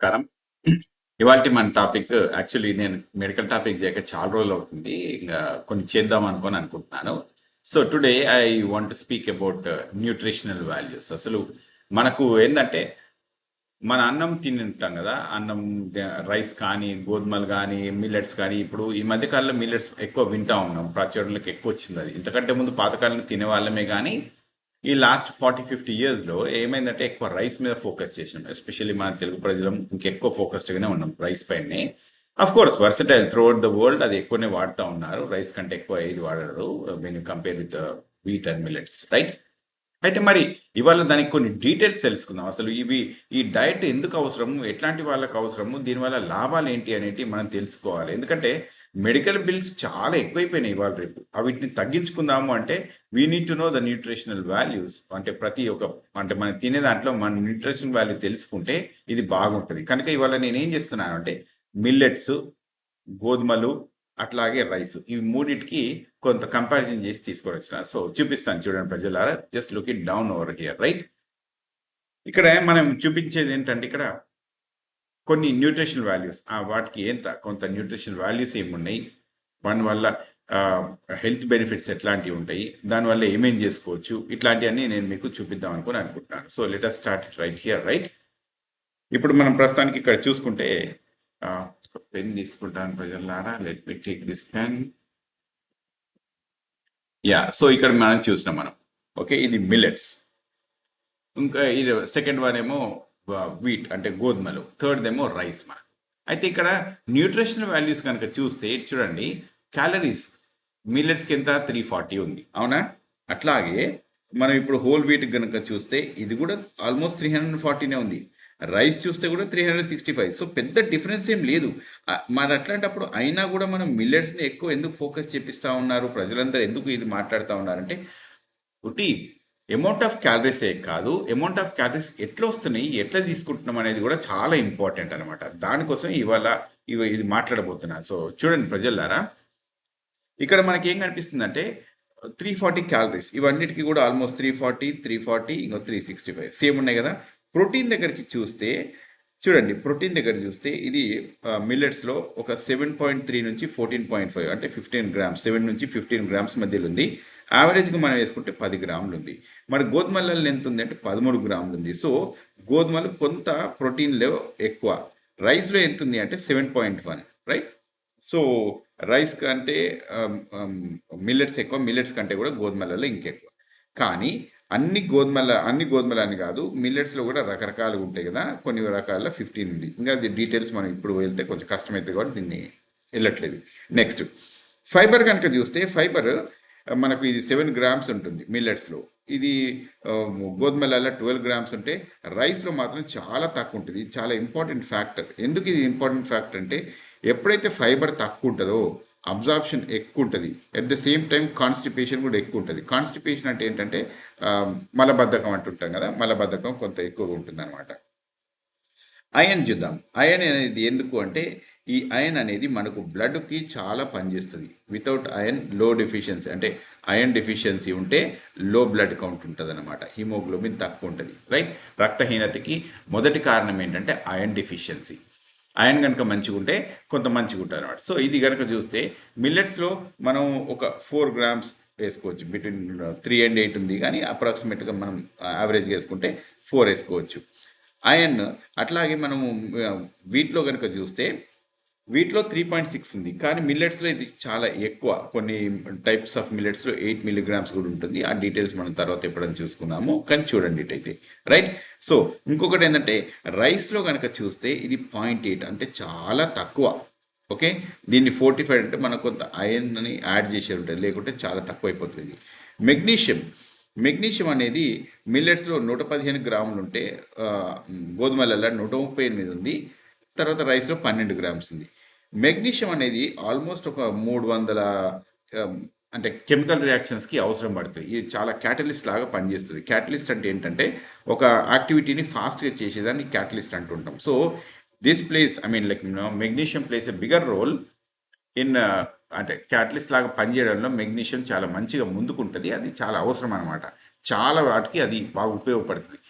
నమస్కారం. ఇవాల్టి మన టాపిక్ యాక్చువల్లీ నేను మెడికల్ టాపిక్ చేయక చాలా రోజులు అవుతుంది. ఇంకా కొన్ని చేద్దాం అనుకుంటున్నాను. So today I want to speak about nutritional values. అసలు మనకు ఏంటంటే మన అన్నం తిని ఉంటాం కదా, అన్నం రైస్ కానీ గోధుమలు కానీ మిల్లెట్స్ కానీ. ఇప్పుడు ఈ మధ్య కాలంలో మిల్లెట్స్ ఎక్కువ వింటా ఉన్నాం, ప్రాచుర్యంలోకి ఎక్కువ వచ్చింది. అది ఇంతకంటే ముందు పాతకాలంలో తినే వాళ్ళమే కానీ ఈ లాస్ట్ 40-50 ఇయర్స్లో ఏమైందంటే ఎక్కువ రైస్ మీద ఫోకస్ చేసినాం. ఎస్పెషల్లీ మన తెలుగు ప్రజలం ఇంకెక్కువ ఫోకస్డ్గానే ఉన్నాం రైస్ పైనే. Of course versatile through out the world అది ఎక్కువనే వాడుతూ ఉన్నారు. రైస్ కంటే ఎక్కువ ఏది వాడరు when you compare with wheat and millets, right? అయితే మరి ఇవాళ దానికి కొన్ని డీటెయిల్స్ తెలుసుకుందాం. అసలు ఈ డైట్ ఎందుకు అవసరము, ఎట్లాంటి వాళ్ళకి అవసరము, దీనివల్ల లాభాలు ఏంటి అనేటి మనం తెలుసుకోవాలి. ఎందుకంటే మెడికల్ బిల్స్ చాలా ఎక్కువైపోయినాయి ఇవాళ రేపు. వీటిని తగ్గించుకుందాము అంటే we need to know the nutritional values. అంటే అంటే మనం తినే దాంట్లో మన న్యూట్రిషన్ వాల్యూ తెలుసుకుంటే ఇది బాగుంటుంది. కనుక ఇవాళ నేను ఏం చేస్తున్నాను అంటే మిల్లెట్స్, గోధుమలు, అట్లాగే రైస్, ఈ మూడిటికి కొంత కంపారిజన్ చేసి తీసుకొని వచ్చిన. సో చూపిస్తాను చూడండి ప్రజలారా. Just look it down over here, right? ఇక్కడ మనం చూపించేది ఏంటంటే ఇక్కడ కొన్ని న్యూట్రిషనల్ వాల్యూస్, వాటికి కొంత న్యూట్రిషనల్ వాల్యూస్ ఏమున్నాయి, వాటి వల్ల హెల్త్ బెనిఫిట్స్ ఎట్లాంటివి ఉంటాయి, దానివల్ల ఏమేం చేసుకోవచ్చు, ఇట్లాంటివన్నీ నేను మీకు చూపిద్దాం అనుకుంటున్నాను. So let us start it right here, right? ఇప్పుడు మనం ప్రస్తుతానికి ఇక్కడ చూసుకుంటే పెన్ తీసుకుంటాను ప్రజలారా. Let me take this pen. So ఇక్కడ మనం చూసినాం మనం. ఓకే, ఇది మిల్లెట్స్. ఇంకా ఇది సెకండ్ వన్ ఏమో వీట్ అంటే గోధుమలు, థర్డ్ ఏమో రైస్ మన. అయితే ఇక్కడ న్యూట్రిషనల్ వాల్యూస్ కనుక చూస్తే చూడండి, క్యాలరీస్ మిల్లెట్స్కి ఎంత 340 ఉంది, అవునా? అట్లాగే మనం ఇప్పుడు హోల్ వీట్ కనుక చూస్తే ఇది కూడా ఆల్మోస్ట్ 340నే ఉంది. రైస్ చూస్తే కూడా 365. సో పెద్ద డిఫరెన్స్ ఏం లేదు. మరి అట్లాంటప్పుడు అయినా కూడా మనం మిల్లెట్స్ని ఎక్కువ ఎందుకు ఫోకస్ చేపిస్తూ ఉన్నారు, ప్రజలందరూ ఎందుకు ఇది మాట్లాడుతూ ఉన్నారంటే ఒకటి అమౌంట్ ఆఫ్ క్యాలరీసే కాదు, అమౌంట్ ఆఫ్ క్యాలరీస్ ఎట్లా వస్తున్నాయి, ఎట్లా తీసుకుంటున్నాం అనేది కూడా చాలా ఇంపార్టెంట్ అనమాట. దానికోసం ఇవాళ ఇది మాట్లాడబోతున్నాను. సో చూడండి ప్రజలారా, ఇక్కడ మనకి ఏం కనిపిస్తుందంటే 340 క్యాలరీస్, ఇవన్నిటికీ కూడా ఆల్మోస్ట్ 340 ఇంకో 365 సేమ్ ఉన్నాయి కదా. ప్రోటీన్ దగ్గరికి చూస్తే చూడండి, ప్రోటీన్ దగ్గర చూస్తే ఇది మిల్లెట్స్లో ఒక 7.3 నుంచి 14.5 అంటే 15 గ్రామ్స్, 7 నుంచి 15 గ్రామ్స్ మధ్యలో ఉంది. యావరేజ్గా మనం వేసుకుంటే 10 గ్రాములు ఉంది. మరి గోధుమలలో ఎంత ఉంది అంటే 13 గ్రాములు ఉంది. సో గోధుమలు కొంత ప్రోటీన్లో ఎక్కువ. రైస్లో ఎంత ఉంది అంటే 7.1, రైట్? సో రైస్ కంటే మిల్లెట్స్ ఎక్కువ, మిల్లెట్స్ కంటే కూడా గోధుమలలో ఇంకెక్కువ. కానీ అన్ని గోధుమలు అని కాదు, మిల్లెట్స్లో కూడా రకరకాలు ఉంటాయి కదా. కొన్ని రకాల 15 ఉంది. ఇంకా అది డీటెయిల్స్ మనం ఇప్పుడు వెళ్తే కొంచెం కష్టమవుతుంది కాబట్టి దీన్ని వెళ్ళట్లేదు. నెక్స్ట్ ఫైబర్ కనుక చూస్తే ఫైబర్ మనకు ఇది 7 గ్రామ్స్ ఉంటుంది మిల్లెట్స్లో. ఇది గోధుమలలో 12 గ్రామ్స్ ఉంటే రైస్లో మాత్రం చాలా తక్కువ ఉంటుంది. ఇది చాలా ఇంపార్టెంట్ ఫ్యాక్టర్. ఎందుకు ఇది ఇంపార్టెంట్ ఫ్యాక్టర్ అంటే ఎప్పుడైతే ఫైబర్ తక్కువ ఉంటుందో అబ్జార్ప్షన్ ఎక్కువ ఉంటుంది. At the same time constipation కూడా ఎక్కువ ఉంటుంది. కాన్స్టిపేషన్ అంటే ఏంటంటే మలబద్ధకం అంటుంటాం కదా, మలబద్ధకం కొంత ఎక్కువగా ఉంటుంది అనమాట. అయన్ చూద్దాం. అయన్ అనేది ఎందుకు అంటే ఈ అయన్ అనేది మనకు బ్లడ్కి చాలా పనిచేస్తుంది. వితౌట్ అయన్ లో డెఫిషియన్సీ, అంటే అయన్ డెఫిషియన్సీ ఉంటే లో బ్లడ్ కౌంట్ ఉంటుంది అనమాట, హిమోగ్లోబిన్ తక్కువ ఉంటుంది, రైట్? రక్తహీనతకి మొదటి కారణం ఏంటంటే అయన్ డెఫిషియన్సీ. అయన్ కనుక మంచిగా ఉంటే కొంత మంచిగా ఉంటుంది అనమాట. సో ఇది కనుక చూస్తే మిల్లెట్స్లో మనం ఒక 4 గ్రామ్స్ వేసుకోవచ్చు. బిట్వీన్ 3 and 8 ఉంది, కానీ అప్రాక్సిమేట్గా మనం యావరేజ్గా వేసుకుంటే 4 వేసుకోవచ్చు అయన్. అట్లాగే మనము వీటిలో కనుక చూస్తే వీటిలో 3.6 ఉంది, కానీ మిల్లెట్స్లో ఇది చాలా ఎక్కువ. కొన్ని టైప్స్ ఆఫ్ మిల్లెట్స్లో 8 మిల్లీగ్రామ్స్ కూడా ఉంటుంది. ఆ డీటెయిల్స్ మనం తర్వాత ఎప్పుడైనా చూసుకుందాము, కానీ చూడండి ఇటైతే, రైట్? సో ఇంకొకటి ఏంటంటే రైస్లో కనుక చూస్తే ఇది 0.8 అంటే చాలా తక్కువ. ఓకే, దీన్ని 45 అంటే మనకు కొంత ఐరన్ని యాడ్ చేసే ఉంటుంది, లేకుంటే చాలా తక్కువ అయిపోతుంది. మెగ్నీషియం అనేది మిల్లెట్స్లో 115 గ్రాములు ఉంటే గోధుమలలో 138 ఉంది. తర్వాత రైస్లో 12 గ్రామ్స్ ఉంది. మెగ్నీషియం అనేది ఆల్మోస్ట్ ఒక 300 అంటే కెమికల్ రియాక్షన్స్కి అవసరం పడుతుంది. ఇది చాలా క్యాటలిస్ట్ లాగా పనిచేస్తుంది. క్యాటలిస్ట్ అంటే ఏంటంటే ఒక యాక్టివిటీని ఫాస్ట్గా చేసేదాన్ని క్యాటలిస్ట్ అంటుంటాం. So this plays like magnesium plays a bigger role in అంటే క్యాటలిస్ట్ లాగా పనిచేయడంలో మెగ్నీషియం చాలా మంచిగా ముందుకుంటుంది. అది చాలా అవసరం అనమాట. చాలా వాటికి అది బాగా ఉపయోగపడుతుంది.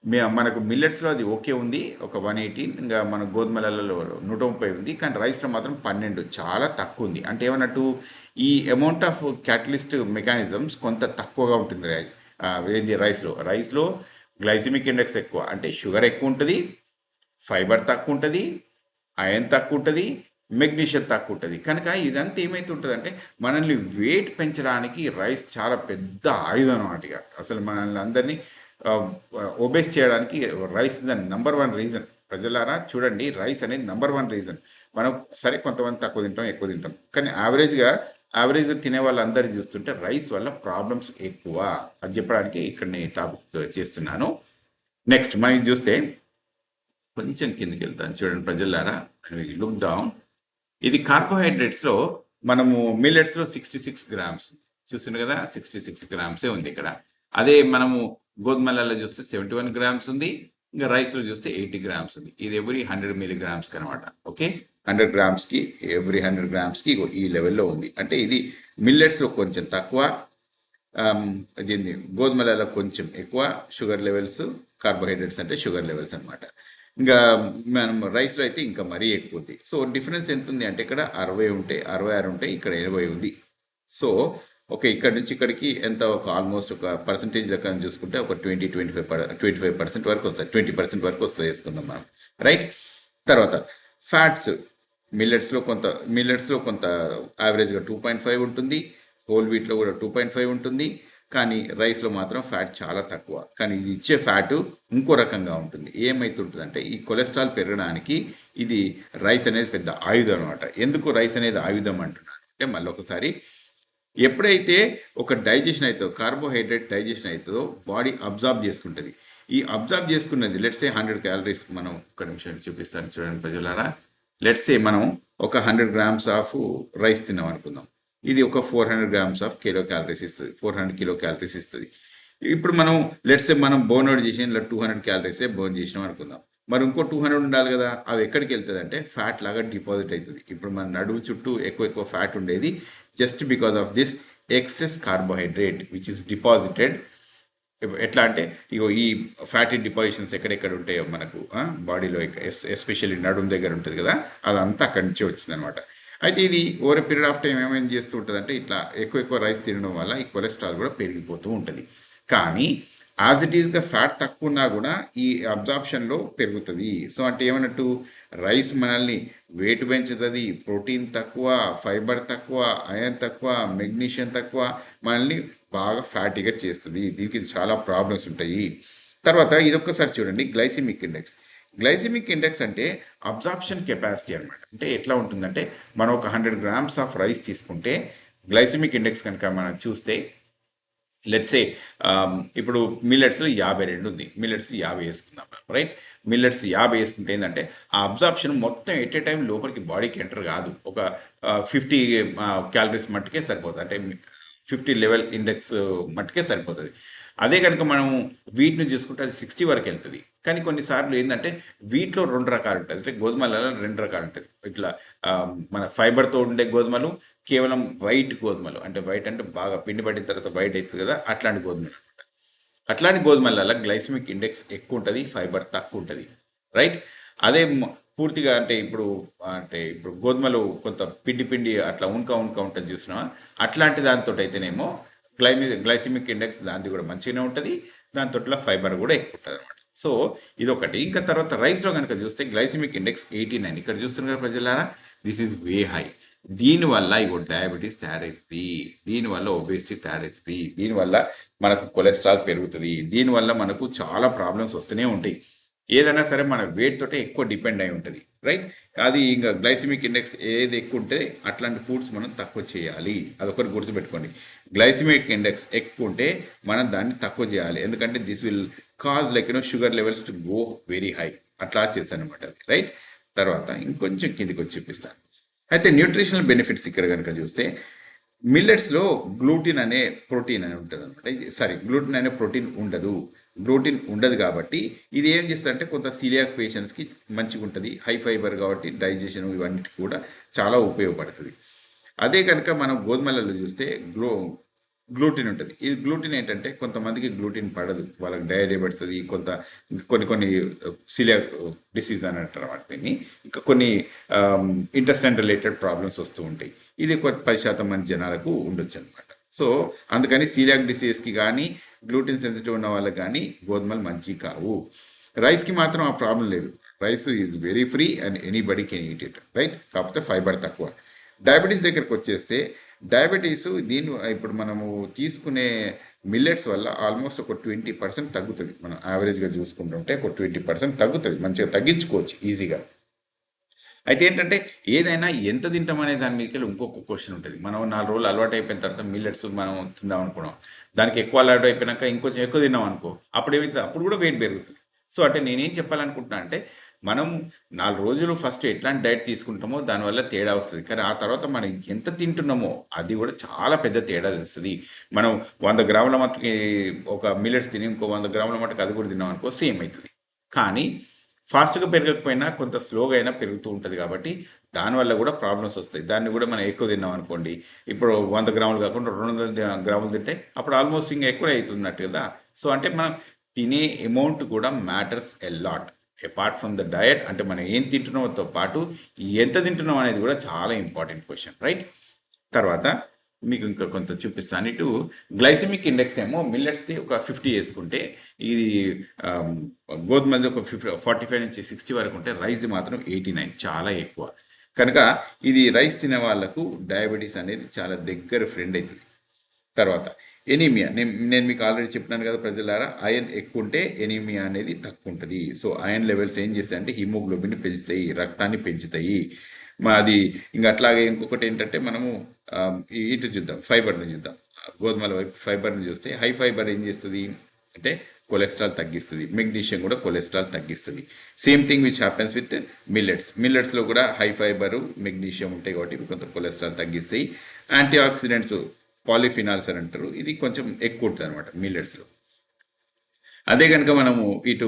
మనకు మిల్లెట్స్లో అది ఓకే ఉంది ఒక 180, ఇంకా మన గోధుమలలో 130 ఉంది, కానీ రైస్లో మాత్రం 12 చాలా తక్కువ ఉంది. అంటే ఏమన్నట్టు ఈ అమౌంట్ ఆఫ్ క్యాటలిస్ట్ మెకానిజమ్స్ కొంత తక్కువగా ఉంటుంది ఏంది రైస్లో గ్లైసిమిక్ ఇండెక్స్ ఎక్కువ, అంటే షుగర్ ఎక్కువ ఉంటుంది, ఫైబర్ తక్కువ ఉంటుంది, ఐరన్ తక్కువ ఉంటుంది, మెగ్నీషియం తక్కువ ఉంటుంది. కనుక ఇదంతా ఏమైతుంటుంది అంటే మనల్ని వెయిట్ పెంచడానికి రైస్ చాలా పెద్ద ఆయుధం అన్నమాట. ఇక అసలు మనల్ని అందరినీ ఒబేస్ చేయడానికి రైస్ ద నంబర్ 1 రీజన్. ప్రజలారా చూడండి, రైస్ అనేది నంబర్ 1 రీజన్. మనం సరే కొంతమంది తక్కువ తింటాం, ఎక్కువ తింటాం, కానీ యావరేజ్గా తినే వాళ్ళందరినీ చూస్తుంటే రైస్ వల్ల ప్రాబ్లమ్స్ ఎక్కువ. అది చెప్పడానికి ఇక్కడ నేను టాపిక్ చేస్తున్నాను. నెక్స్ట్ మనం చూస్తే కొంచెం కిందకి వెళ్తాను చూడండి ప్రజలారా, లుక్ డౌన్. ఇది కార్బోహైడ్రేట్స్లో మనము మిల్లెట్స్లో 66 గ్రామ్స్ చూసింది కదా, 66 గ్రామ్సే ఉంది ఇక్కడ. అదే మనము గోధుమలలో చూస్తే 71 గ్రామ్స్ ఉంది, ఇంకా రైస్లో చూస్తే 80 గ్రామ్స్ ఉంది. ఇది ఎవ్రీ 100 మిలీగ్రామ్స్కి అనమాట. ఓకే, 100 గ్రామ్స్కి ఎవ్రీ 100 గ్రామ్స్కి ఈ లెవెల్లో ఉంది. అంటే ఇది మిల్లెట్స్లో కొంచెం తక్కువ, దీన్ని గోధుమలలో కొంచెం ఎక్కువ షుగర్ లెవెల్స్, కార్బోహైడ్రేట్స్ అంటే షుగర్ లెవెల్స్ అనమాట. ఇంకా మనం రైస్లో అయితే ఇంకా మరీ ఎక్కువ ఉంది. సో డిఫరెన్స్ ఎంత ఉంది అంటే ఇక్కడ 60 ఉంటే 66 ఉంటే ఇక్కడ 80 ఉంది. సో ఓకే, ఇక్కడ నుంచి ఇక్కడికి ఎంత ఒక ఆల్మోస్ట్ ఒక పర్సంటేజ్ లెక్క చూసుకుంటే ఒక 25% వరకు వస్తుంది, 20% వరకు వస్తుంది వేసుకుందాం మనం, రైట్. తర్వాత ఫ్యాట్స్ మిల్లెట్స్లో కొంత యావరేజ్గా 2.5 ఉంటుంది, హోల్ వీట్లో కూడా 2.5 ఉంటుంది, కానీ రైస్లో మాత్రం ఫ్యాట్ చాలా తక్కువ. కానీ ఇది ఇచ్చే ఫ్యాటు ఇంకో రకంగా ఉంటుంది. ఏమైతుంటుంది అంటే ఈ కొలెస్ట్రాల్ పెరగడానికి ఇది రైస్ అనేది పెద్ద ఆయుధం అనమాట. ఎందుకు రైస్ అనేది ఆయుధం అంటున్నాను అంటే, మళ్ళీ ఒకసారి ఎప్పుడైతే ఒక డైజెషన్ అవుతుందో, కార్బోహైడ్రేట్ డైజెషన్ అవుతుందో బాడీ అబ్జార్బ్ చేసుకుంటుంది. ఈ అబ్జార్బ్ చేసుకున్నది లెట్సే 100 క్యాలరీస్, మనం ఒక నిమిషం చూపిస్తాను చూడండి ప్రజలారా. లెట్సే మనం ఒక 100 గ్రామ్స్ ఆఫ్ రైస్ తిన్నాం అనుకుందాం. ఇది ఒక 400 గ్రామ్స్ ఆఫ్ కిలో క్యాలరీస్ ఇస్తుంది, 400 కిలో క్యాలరీస్ ఇస్తుంది. ఇప్పుడు మనం లెట్సే మనం బర్న్ అవుట్ చేసి ఇలా 200 క్యాలరీసే బర్న్ చేసినాం అనుకుందాం. మరి ఇంకో 200 ఉండాలి కదా, అవి ఎక్కడికి వెళ్తుంది అంటే ఫ్యాట్ లాగా డిపాజిట్ అవుతుంది. ఇప్పుడు మన నడుము చుట్టూ ఎక్కువ ఫ్యాట్ ఉండేది just because of this excess carbohydrate which is deposited. ఎట్లా అంటే ఇగో ఈ ఫ్యాటీ డిపాజిషన్స్ ఎక్కడెక్కడ ఉంటాయో మనకు బాడీలో, ఎస్పెషల్లీ నడుము దగ్గర ఉంటుంది కదా, అదంతా అక్కడి నుంచి వచ్చింది అనమాట. అయితే ఇది ఓవర్ పీరియడ్ ఆఫ్ టైం ఏమేమి చేస్తూ ఉంటుంది అంటే ఇట్లా ఎక్కువ రైస్ తినడం వల్ల ఈ కొలెస్ట్రాల్ కూడా పెరిగిపోతూ ఉంటుంది. కానీ యాజ్ ఇట్ ఈస్గా ఫ్యాట్ తక్కువ ఉన్నా కూడా ఈ అబ్జార్ప్షన్లో పెరుగుతుంది. సో అంటే ఏమన్నట్టు రైస్ మనల్ని వెయిట్ పెంచుతుంది, ప్రోటీన్ తక్కువ, ఫైబర్ తక్కువ, ఐరన్ తక్కువ, మెగ్నీషియం తక్కువ, మనల్ని బాగా ఫ్యాటీగా చేస్తుంది. దీనికి చాలా ప్రాబ్లమ్స్ ఉంటాయి. తర్వాత ఇదొక్కసారి చూడండి, గ్లైసిమిక్ ఇండెక్స్ అంటే అబ్జార్ప్షన్ కెపాసిటీ అనమాట. అంటే ఎట్లా ఉంటుందంటే మనం ఒక 100 గ్రామ్స్ ఆఫ్ రైస్ తీసుకుంటే గ్లైసిమిక్ ఇండెక్స్ కనుక మనం చూస్తే లెట్సే ఇప్పుడు మిల్లెట్స్ 52 ఉంది, మిల్లెట్స్ 50 వేసుకుందాం రైట్. మిల్లెట్స్ 50 వేసుకుంటే ఏంటంటే ఆ అబ్జార్ప్షన్ మొత్తం ఎట్ ఏ టైం లోపలికి బాడీకి ఎంటర్ కాదు, ఒక 50 క్యాలరీస్ మట్టుకే సరిపోతుంది, అంటే 50 లెవెల్ ఇండెక్స్ మట్టుకే సరిపోతుంది. అదే కనుక మనం వీటిని చూసుకుంటే అది 60 వరకు వెళ్తుంది. కానీ కొన్నిసార్లు ఏంటంటే వీటిలో 2 రకాలు ఉంటుంది, అంటే గోధుమలలో 2 రకాలు ఉంటుంది. ఇట్లా మన ఫైబర్తో ఉండే గోధుమలు, కేవలం వైట్ గోధుమలు, అంటే వైట్ అంటే బాగా పిండి పట్టిన తర్వాత వైట్ అవుతుంది కదా, అట్లాంటి గోధుమలు అనమాట. అట్లాంటి గోధుమలలో గ్లైసిమిక్ ఇండెక్స్ ఎక్కువ ఉంటుంది, ఫైబర్ తక్కువ ఉంటుంది, రైట్. అదే పూర్తిగా అంటే ఇప్పుడు గోధుమలు కొంత పిండి అట్లా ఉనక ఉంటుంది చూసినా, అట్లాంటి దాంతో అయితేనేమో గ్లైసిమిక్ ఇండెక్స్ దాంది కూడా మంచిగానే ఉంటుంది, దాంతో ఫైబర్ కూడా ఎక్కువ ఉంటుంది అనమాట. సో ఇదొకటి. ఇంకా తర్వాత రైస్లో కనుక చూస్తే గ్లైసిమిక్ ఇండెక్స్ 89 ఇక్కడ చూస్తున్నారు ప్రజలారా, దిస్ ఈజ్ వే హై. దీనివల్ల డయాబెటీస్ తయారవుతుంది, దీనివల్ల ఒబేసిటీ తయారవుతుంది, దీనివల్ల మనకు కొలెస్ట్రాల్ పెరుగుతుంది, దీనివల్ల మనకు చాలా ప్రాబ్లమ్స్ వస్తూనే ఉంటాయి. ఏదైనా సరే మన వెయిట్ తోటే ఎక్కువ డిపెండ్ అయి ఉంటుంది, రైట్. అది ఇంకా గ్లైసిమిక్ ఇండెక్స్ ఏది ఎక్కువ ఉంటే అట్లాంటి ఫుడ్స్ మనం తక్కువ చేయాలి, అదొకటి గుర్తుపెట్టుకోండి. గ్లైసిమిక్ ఇండెక్స్ ఎక్కువ ఉంటే మనం దాన్ని తక్కువ చేయాలి, ఎందుకంటే this will cause sugar levels to go very high. అట్లా చేస్తాను అనమాట, రైట్. తర్వాత ఇంకొంచెం కిందికి వచ్చి చూపిస్తాను. అయితే న్యూట్రిషనల్ బెనిఫిట్స్ ఇక్కడ కనుక చూస్తే మిల్లెట్స్లో గ్లూటిన్ అనే ప్రోటీన్ అని ఉంటుంది అనమాట. గ్లూటిన్ అనే ప్రోటీన్ ఉండదు కాబట్టి ఇది ఏం చేస్తుందంటే కొంత సీలియాక్ పేషెంట్స్కి మంచిగా ఉంటుంది, హై ఫైబర్ కాబట్టి డైజెషన్ ఇవన్నిటికి కూడా చాలా ఉపయోగపడుతుంది. అదే కనుక మనం గోధుమలలో చూస్తే గ్లూటిన్ ఉంటుంది. ఇది గ్లూటిన్ ఏంటంటే కొంతమందికి గ్లూటిన్ పడదు. వాళ్ళకి డయేరియా పెడుతుంది. కొన్ని సిలియాక్ డిసీజ్ అని అంటారు వాటిని. ఇంకా కొన్ని ఇంటెస్టైన్ రిలేటెడ్ ప్రాబ్లమ్స్ వస్తూ ఉంటాయి. ఇది 10% మంది జనాలకు ఉండొచ్చు అనమాట. సో అందుకని సీలియాక్ డిసీజ్కి కానీ గ్లూటిన్ సెన్సిటివ్ ఉన్న వాళ్ళకి కానీ గోధుమలు మంచివి కావు. రైస్కి మాత్రం ఆ ప్రాబ్లం లేదు. Rice is very free and anybody can eat it, right? కాకపోతే ఫైబర్ తక్కువ. డయాబెటీస్ దగ్గరికి వచ్చేస్తే డయాబెటీస్ ఇప్పుడు మనము తీసుకునే మిల్లెట్స్ వల్ల ఆల్మోస్ట్ ఒక 20% తగ్గుతుంది. మనం యావరేజ్గా చూసుకుంటుంటే ఒక 20% తగ్గుతుంది. మంచిగా తగ్గించుకోవచ్చు ఈజీగా. అయితే ఏంటంటే ఏదైనా ఎంత తింటాం అనే దాని మీదకి ఇంకొక క్వశ్చన్ ఉంటుంది. మనం 4 రోజులు అలవాటు అయిపోయిన తర్వాత మిల్లెట్స్ మనం తిందాం అనుకున్నాం, దానికి ఎక్కువ అలవాటు అయిపోయినాక ఇంకొంచెం ఎక్కువ తిన్నాం అనుకో, అప్పుడు ఏమవుతుంది? అప్పుడు కూడా వెయిట్ పెరుగుతుంది. సో అంటే నేనేం చెప్పాలనుకుంటున్నా అంటే మనం 4 రోజులు ఫస్ట్ ఎట్లాంటి డైట్ తీసుకుంటామో దానివల్ల తేడా వస్తుంది. కానీ ఆ తర్వాత మనం ఎంత తింటున్నామో అది కూడా చాలా పెద్ద తేడా తెస్తుంది. మనం 100 గ్రాముల మట్టుకి ఒక మిల్లెట్స్ తిని ఇంకో 100 గ్రాముల మట్టుకు అది కూడా తిన్నాం అనుకో సేమ్ అవుతుంది. కానీ ఫాస్ట్గా పెరగకపోయినా కొంత స్లోగా అయినా పెరుగుతూ ఉంటుంది. కాబట్టి దానివల్ల కూడా ప్రాబ్లమ్స్ వస్తాయి. దాన్ని కూడా మనం ఎక్కువ తిన్నాం అనుకోండి, ఇప్పుడు 100 గ్రాములు కాకుండా 200 గ్రాములు తింటే అప్పుడు ఆల్మోస్ట్ ఇంకా ఎక్కువ అవుతున్నట్టు కదా. సో అంటే మనం తినే అమౌంట్ కూడా matters a lot apart from the diet. అంటే మనం ఏం తింటున్నామోతో పాటు ఎంత తింటున్నాం అనేది కూడా చాలా ఇంపార్టెంట్ క్వశ్చన్, రైట్? తర్వాత మీకు ఇంకా కొంత చూపిస్తాను. ఇటు గ్లైసెమిక్ ఇండెక్స్ ఏమో మిల్లెట్స్ది ఒక 50 వేసుకుంటే, ఇది గోధుమలది ఒక 45 నుంచి 60 వరకు ఉంటే, రైస్ది మాత్రం 89, చాలా ఎక్కువ. కనుక ఇది రైస్ తినే వాళ్ళకు డయాబెటీస్ అనేది చాలా దగ్గర ఫ్రెండ్ అవుతుంది. తర్వాత ఎనీమియా, నేను మీకు ఆల్రెడీ చెప్పినాను కదా ప్రజలారా, ఐరన్ ఎక్కువ ఉంటే ఎనీమియా అనేది తక్కువ ఉంటుంది. సో ఐరన్ లెవెల్స్ ఏం చేస్తాయంటే హిమోగ్లోబిన్ పెంచుతాయి, రక్తాన్ని పెంచుతాయి. అది ఇంకా అట్లాగే ఇంకొకటి ఏంటంటే మనము ఇటు చూద్దాం, ఫైబర్ని చూద్దాం. గోధుమల వైపు ఫైబర్ని చూస్తే హై ఫైబర్ ఏం చేస్తుంది అంటే కొలెస్ట్రాల్ తగ్గిస్తుంది. మెగ్నీషియం కూడా కొలెస్ట్రాల్ తగ్గిస్తుంది. Same thing which happens with మిల్లెట్స్లో కూడా హై ఫైబరు మెగ్నీషియం ఉంటాయి కాబట్టి ఇవి కొంత కొలెస్ట్రాల్ తగ్గిస్తాయి. యాంటీ ఆక్సిడెంట్స్ పాలిఫినాల్స్ అని అంటారు, ఇది కొంచెం ఎక్కువ ఉంటుంది అనమాట మిల్లెట్స్లో. అదే కనుక మనము ఇటు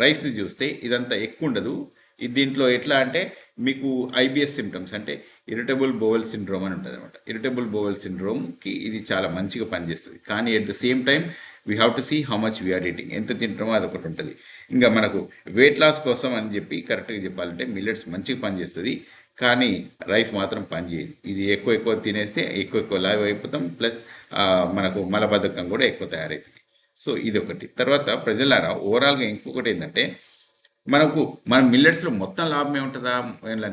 రైస్ని చూస్తే ఇదంతా ఎక్కువ ఉండదు. దీంట్లో ఎట్లా అంటే మీకు ఐబిఎస్ సిమ్టమ్స్ అంటే ఇరిటబుల్ బోవెల్ సిండ్రోమ్ అని ఉంటుంది అనమాట. ఇరిటబుల్ బోవెల్ సిండ్రోమ్కి ఇది చాలా మంచిగా పనిచేస్తుంది. కానీ at the same time we have to see how much we are eating, ఎంత తింటామో అదొకటి ఉంటుంది. ఇంకా మనకు వెయిట్ లాస్ కోసం అని చెప్పి కరెక్ట్గా చెప్పాలంటే మిల్లెట్స్ మంచిగా పనిచేస్తుంది, కానీ రైస్ మాత్రం పనిచేయదు. ఇది ఎక్కువ తినేస్తే ఎక్కువ లావ్ అయిపోతాం, ప్లస్ మనకు మలబద్ధకం కూడా ఎక్కువ తయారవుతుంది. సో ఇది ఒకటి. తర్వాత ప్రజలారా ఓవరాల్గా ఇంకొకటి ఏంటంటే మన మిల్లెట్స్లో మొత్తం లాభమే ఉంటుందా,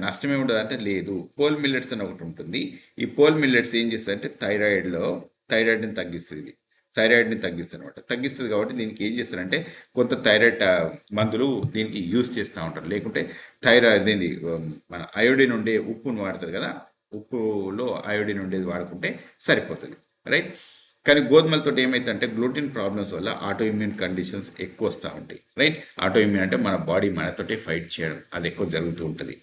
నష్టమే ఉంటుందా అంటే లేదు. పోల్ మిల్లెట్స్ అని ఒకటి ఉంటుంది. ఈ పోల్ మిల్లెట్స్ ఏం చేస్తారంటే థైరాయిడ్ని తగ్గిస్తుంది. అనమాట. తగ్గిస్తుంది కాబట్టి దీనికి ఏం చేస్తారంటే కొంత థైరాయిడ్ మందులు దీనికి యూస్ చేస్తూ ఉంటారు. లేకుంటే థైరాయిడ్ ఏంది మన అయోడిన్ ఉండే ఉప్పును వాడుతుంది కదా, ఉప్పులో అయోడిన్ ఉండేది వాడుకుంటే సరిపోతుంది, రైట్? కానీ గోధుమలతో ఏమైతుందంటే గ్లూటిన్ ప్రాబ్లమ్స్ వల్ల ఆటో ఇమ్యూన్ కండిషన్స్ ఎక్కువ వస్తూ ఉంటాయి, రైట్? ఆటో ఇమ్యూన్ అంటే మన బాడీ మనతోటే ఫైట్ చేయడం, అది ఎక్కువ జరుగుతూ ఉంటుంది.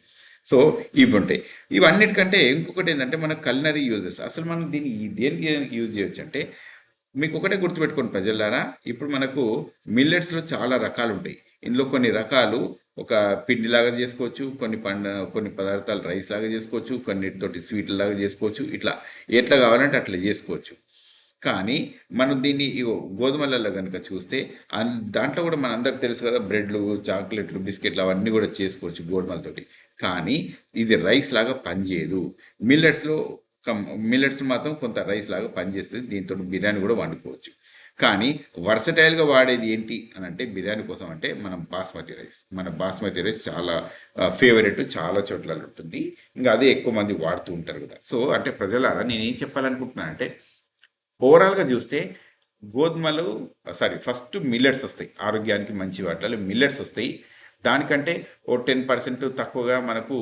సో ఇవి ఉంటాయి. ఇవన్నిటికంటే ఇంకొకటి ఏంటంటే మన కల్నరీ యూజెస్. అసలు మనం దేనికి యూజ్ చేయొచ్చు అంటే మీకు ఒకటే గుర్తుపెట్టుకోండి ప్రజలారా, ఇప్పుడు మనకు మిల్లెట్స్లో చాలా రకాలు ఉంటాయి. ఇందులో కొన్ని రకాలు ఒక పిండిలాగా చేసుకోవచ్చు, కొన్ని పదార్థాలు రైస్ లాగా చేసుకోవచ్చు, కొన్నిటితోటి స్వీట్ లాగా చేసుకోవచ్చు, ఇట్లా ఎట్లా కావాలంటే అట్లా చేసుకోవచ్చు. కానీ మనం దీన్ని గోధుమలలో కనుక చూస్తే దాంట్లో కూడా మనందరికి తెలుసు కదా, బ్రెడ్లు, చాక్లెట్లు, బిస్కెట్లు అవన్నీ కూడా చేసుకోవచ్చు గోధుమలతోటి. కానీ ఇది రైస్ లాగా పనిచేయదు. మిల్లెట్స్ మాత్రం కొంత రైస్ లాగా పనిచేస్తుంది. దీంతో బిర్యానీ కూడా వండుకోవచ్చు. కానీ వర్సటైల్గా వాడేది ఏంటి అని అంటే బిర్యానీ కోసం అంటే మన బాస్మతి రైస్ చాలా ఫేవరెట్, చాలా చోట్ల ఉంటుంది. ఇంకా అదే ఎక్కువ మంది వాడుతూ ఉంటారు కదా. సో అంటే ప్రజలారా నేనేం చెప్పాలనుకుంటున్నాను అంటే ఓవరాల్గా చూస్తే ఫస్ట్ మిల్లెట్స్ వస్తాయి. ఆరోగ్యానికి మంచి వాటిలో మిల్లెట్స్ వస్తాయి. దానికంటే 10% తక్కువగా మనకు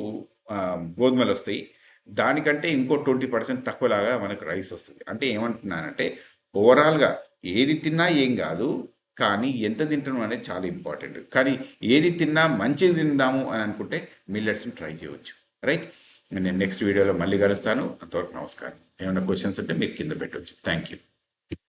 గోధుమలు వస్తాయి. దానికంటే ఇంకో 20% తక్కువలాగా మనకు రైస్ వస్తుంది. అంటే ఏమంటున్నానంటే ఓవరాల్గా ఏది తిన్నా ఏం కాదు, కానీ ఎంత తింటున్నాం అనేది చాలా ఇంపార్టెంట్. కానీ ఏది తిన్నా మంచిగా తిందాము అని అనుకుంటే మిల్లెట్స్ని ట్రై చేయవచ్చు, రైట్? నేను నెక్స్ట్ వీడియోలో మళ్ళీ కలుస్తాను. అంతవరకు నమస్కారం. ఏమైనా క్వశ్చన్స్ ఉంటే మీరు కింద పెట్టవచ్చు. Thank you.